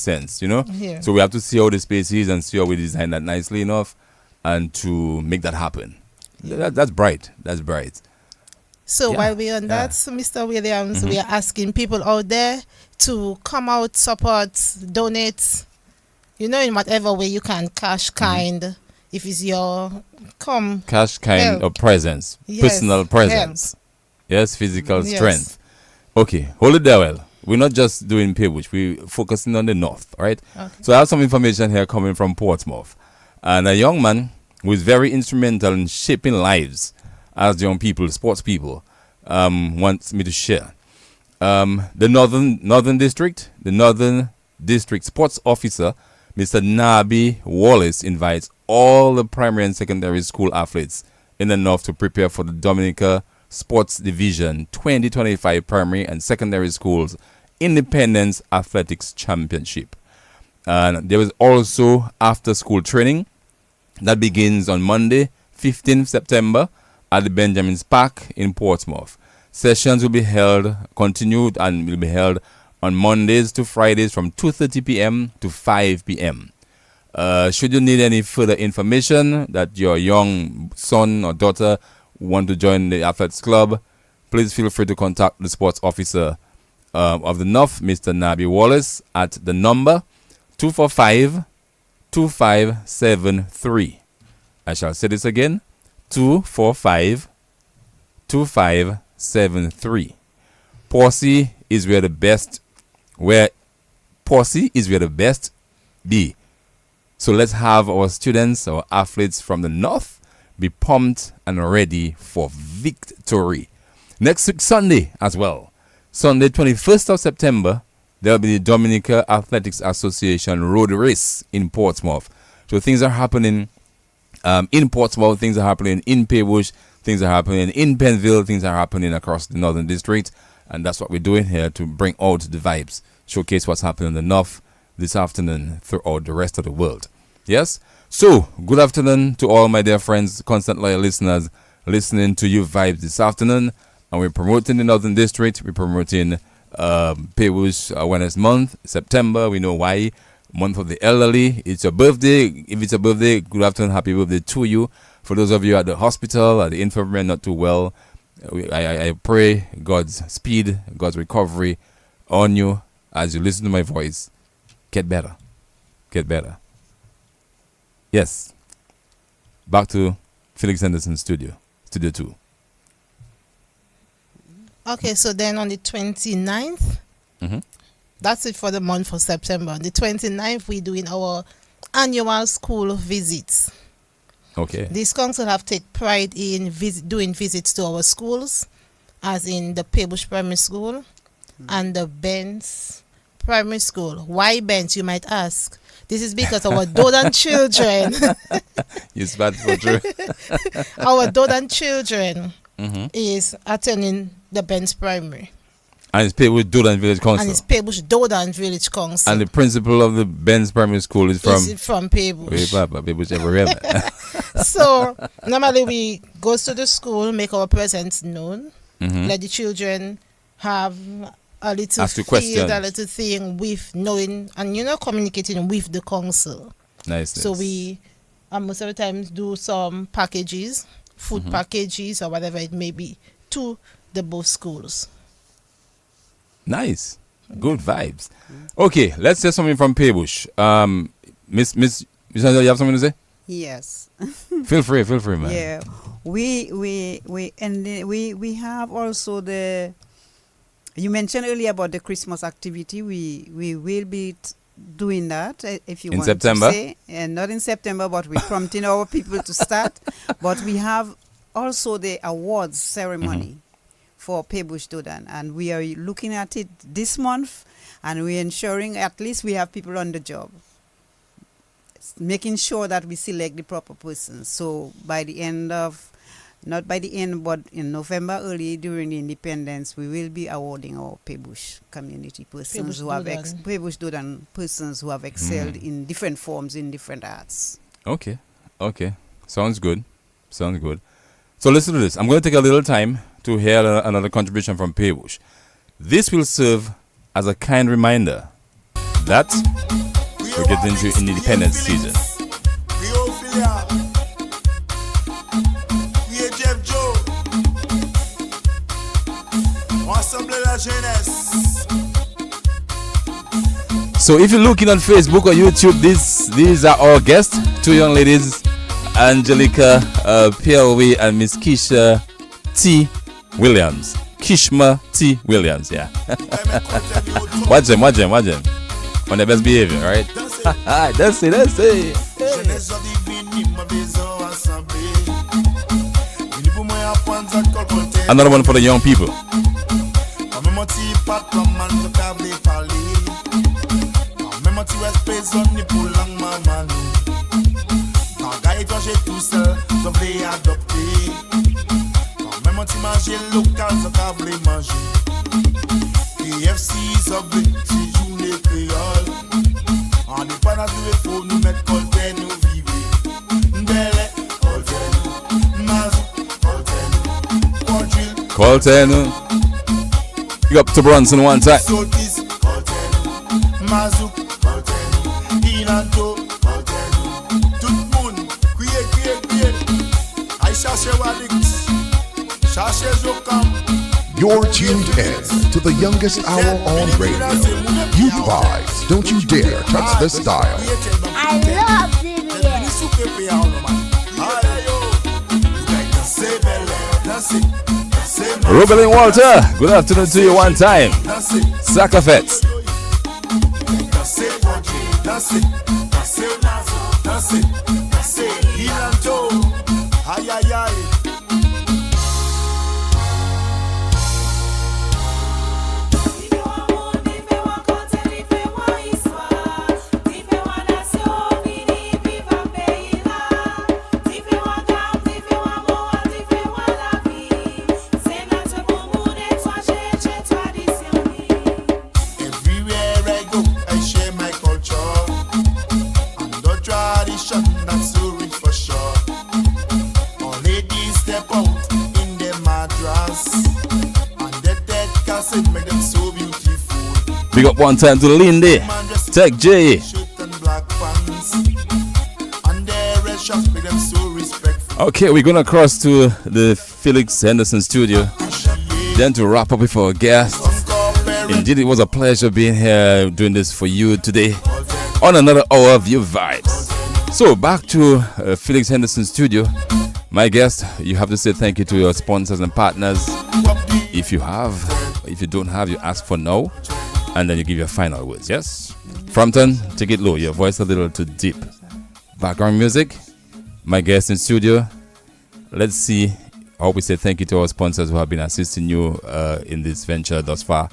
sense. Yeah. So we have to see how the space is and see how we design that nicely enough, and to make that happen. That's bright. So Yeah, while we're on that, Mr. Williams, we are asking people out there to come out, support, donate, in whatever way you can, cash, kind. If it's your Cash, kind help. of presence, Yes, personal presence. Yes, physical Yes. strength. Okay, hold it there. Well, we're not just doing Paybush, we're focusing on the north, right? Okay. So I have some information here coming from Portsmouth. And a young man who is very instrumental in shaping lives as young people, sports people, wants me to share. The Northern District Sports Officer, Mr. Nabi Wallace, invites all the primary and secondary school athletes in the north to prepare for the Dominica Sports Division 2025 Primary and Secondary Schools Independence Athletics Championship. And there is also after-school training that begins on Monday, 15th September, at the Benjamin's Park in Portsmouth. Sessions will be continued on Mondays to Fridays from 2:30 p.m. to 5 p.m. Should you need any further information that your young son or daughter want to join the Athletes Club, please feel free to contact the sports officer of the North, Mr. Nabi Wallace, at the number 245-2573. I shall say this again, 245-2573. Posse is where the best be. So let's have our students, our athletes from the north, be pumped and ready for victory. Next week, Sunday as well. Sunday, 21st of September, there will be the Dominica Athletics Association Road Race in Portsmouth. So things are happening In Portsmouth, things are happening. In Paybush, things are happening. In Penville, things are happening across the Northern District. And that's what we're doing here to bring out the vibes, showcase what's happening in the North this afternoon throughout the rest of the world. Yes? So, good afternoon to all my dear friends, constant loyal listeners, listening to you vibes this afternoon. And we're promoting the Northern District. We're promoting Paybush Awareness Month, September. We know why. Month of the elderly. It's your birthday. If it's a birthday, good afternoon, happy birthday to you. For those of you at the hospital, at the infirmary, not too well, I pray God's speed, God's recovery on you as you listen to my voice. Get better. Get better. Yes. Back to Felix Henderson Studio 2. Okay, so then on the 29th, that's it for the month of September. On the 29th, we're doing our annual school visits. Okay. These council have take pride in doing visits to our schools, as in the Paybush Primary School and the Benz Primary School. Why Benz, you might ask? This is because our Dodan children, It's bad for true. our Dodan children is attending the Benz Primary. And it's Paybush Dodan Village Council. And it's Paybush Dodan Village Council. And the principal of the Benz Primary School is from Paybush. Wait, Papa, Paybush everywhere. So normally we go to the school, make our presence known, let the children have a little Ask you field, questions. a little thing with knowing and communicating with the council. Nice. So we most of the times do some packages, food packages or whatever it may be, to the both schools. Nice. Good vibes. Okay, let's say something from Paybush. Miss you have something to say? Yes. Feel free, man. Yeah. We have also you mentioned earlier about the Christmas activity. We will be doing that if you in want September? to say, and not in September, but we're prompting our people to start. But we have also the awards ceremony for Paybush Dodan, and we are looking at it this month, and we're ensuring at least we have people on the job, making sure that we select the proper persons. So by the end of, not by the end, but in November, early during the independence, we will be awarding our Paybush community persons Paybush Dodan persons who have excelled in different forms, in different arts. Okay. Sounds good. So listen to this. I'm going to take a little time to hear another contribution from Paybush. This will serve as a kind reminder that we're getting into independence season. So if you're looking on Facebook or YouTube, these are our guests, two young ladies, Angelica PLW and Miss Keisha T. Williams. Kishma T. Williams, yeah. Watch them. On their best behavior, right? That's it. Another one for the young people. Colton, you up to Bronson one time. You're tuned in to the youngest hour on radio. Youth Vibes. Don't you dare touch this dial. I love CBS. Rubelin Walter, good afternoon to you one time. Sakafet. Big up one time to Lindy, Tech J. Okay, we're gonna cross to the Felix Henderson studio, then to wrap up with our guest. Indeed, it was a pleasure being here doing this for you today on another hour of your vibes. So back to Felix Henderson studio. My guest, you have to say thank you to your sponsors and partners. If you have, if you don't have, you ask for no, and then you give your final words. Yes, Frampton, take it low. Your voice a little too deep. Background music. My guest in studio. Let's see. I hope we say thank you to our sponsors who have been assisting you in this venture thus far,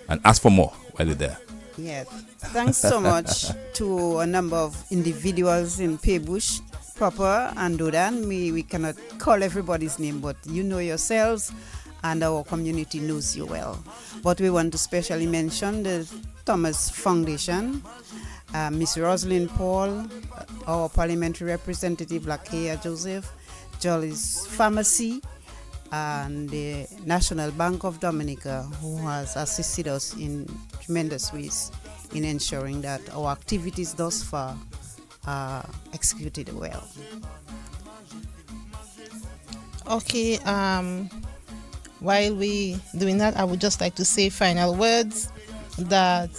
and ask for more while you're there. Yes. Thanks so much to a number of individuals in Paybush proper and Dodan. We cannot call everybody's name, but you know yourselves and our community knows you well. But we want to specially mention the Thomas Foundation, Miss Rosalind Paul, our parliamentary representative Lakeya Joseph, Jolly's Pharmacy, and the National Bank of Dominica, who has assisted us in tremendous ways in ensuring that our activities thus far are executed well. Okay, while we doing that, I would just like to say final words that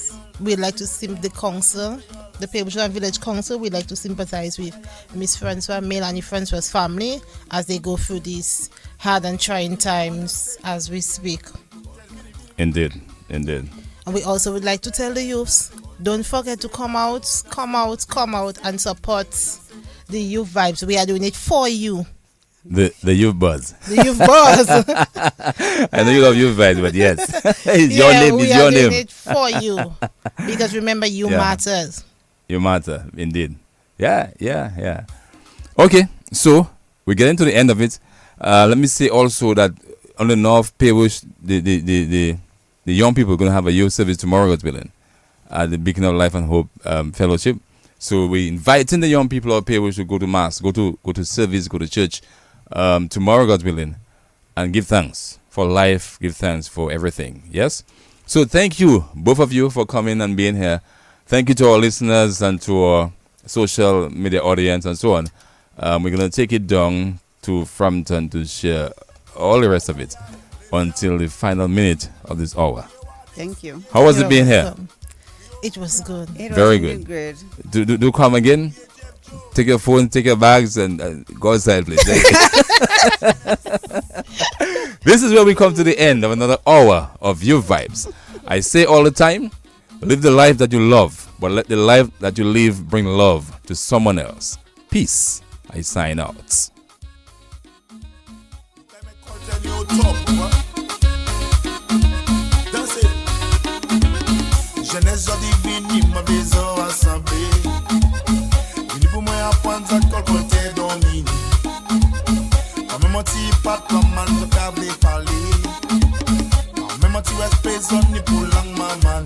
we'd like to the council, the Paybush Village Council, we'd like to sympathize with Miss Francois, Melanie Francois' family as they go through these hard and trying times as we speak. Indeed, indeed. And we also would like to tell the youths, don't forget to come out and support the Youth Vibes. We are doing it for you. The Youth Buzz. The Youth Buzz. I know you love Youth Vibes, but yes. It's your name, it's your name. We are doing it for you. Because remember, you matters. You matter, indeed. Yeah. Okay, so we're getting to the end of it. Let me say also that on the North Paybush, the young people are going to have a youth service tomorrow, God willing, at the Beacon of Life and Hope Fellowship. So we're inviting the young people of Paybush to go to mass, go to service, go to church tomorrow, God willing, and give thanks for life, give thanks for everything. Yes? So thank you, both of you, for coming and being here. Thank you to our listeners and to our social media audience and so on. We're going to take it down to Frampton to share all the rest of it until the final minute of this hour. Thank you. How was it being here? It was good. Very good. Do come again. Take your phone, take your bags, and go outside, please. This is where we come to the end of another hour of Youth Vibes. I say all the time, live the life that you love, but let the life that you live bring love to someone else. Peace. I sign out. Jeunesse divine, ma maison assemblée. Vini pour moi apprendre à quel côté dominer. Quand même un petit pas comme man de câble parler. Quand même un petit respect zone pour langue maman.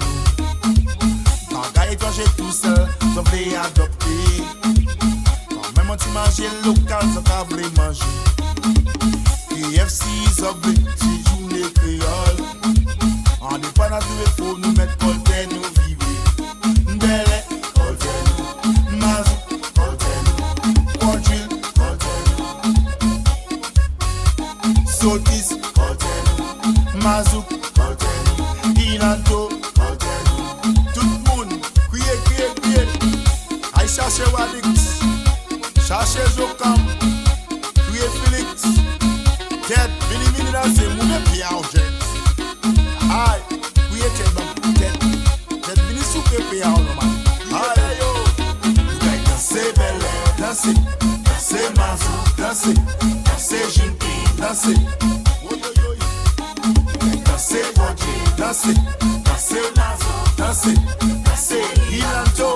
Bagaille quand j'ai tout seul, je voulais adopter. Quand même un petit manger local, je câble manger. KFC, Subway, si journée créole. On n'est pas naturel pour nous mettre Colten, nous vivre. Mbele, Colten, Mazou, Colten, Quadrille, Colten, Sotis, Colten, Mazou, Colten, Ilanto, Colten. Tout le monde, criez. Aïe chercher Wadix, chercher Jokam, criez Félix. Ted, vini dans ces mouvements qui ont jeune. Aïe, oui, Ted, vini souper payer en normal. Aïe, yo, vous gagnez danser belle, danser Mazou, danser Jinping, danser. Danser Quadrille, danser Mazou, danser Ilanto.